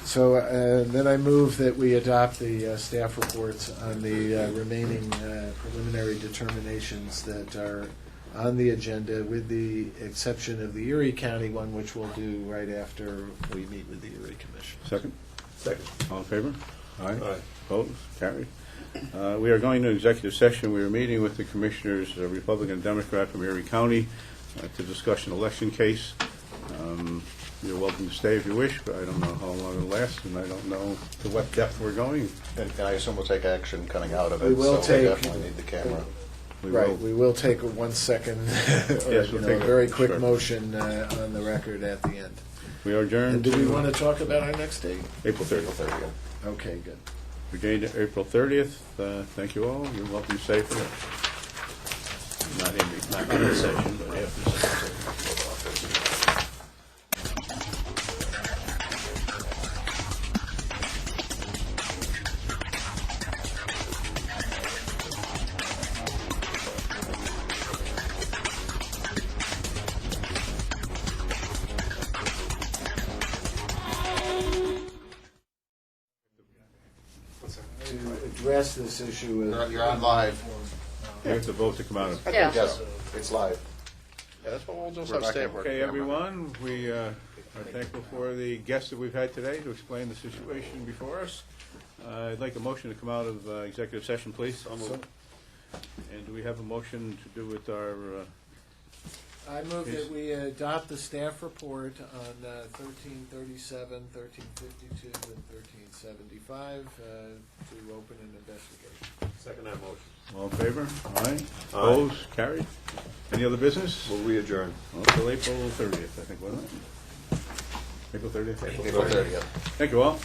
So then I move that we adopt the staff reports on the remaining preliminary determinations that are on the agenda, with the exception of the Erie County one, which we'll do right after we meet with the Erie Commission. Second? Second. All in favor? Aye. Aye. Opposed? Carried. We are going to executive session. We are meeting with the commissioners, Republican and Democrat from Erie County, to discuss an election case. You're welcome to stay if you wish, but I don't know how long it'll last, and I don't know to what depth we're going. And I assume we'll take action coming out of it, We will so we take- definitely need the camera. We will take a 1 second, or, Yes, we'll take a very quick short- motion on the record at the end. We are adjourned. And do we want to talk about our next date? April 30th. April 30th. Okay, good. We gained April 30th. Thank you all. You're welcome to stay for that. Not in the session, but after the session. To address this issue of... You're on live. You have to vote to come out of. Yeah. Yes, it's live. Yeah, that's what we'll just We're have not staff gonna- work. Okay, everyone, we are thankful for the guests that we've had today to explain the situation before us. I'd like a motion to come out of executive session, please. And do we have a motion to do with our, I move that we adopt the staff report on 1337, 1352, and 1375 to open an investigation. Second that motion. all in favor? Aye. Opposed? Carried. Any other business? Will we adjourn? Until April 30th, I think, wasn't it? April 30th? April 30th. Thank you all.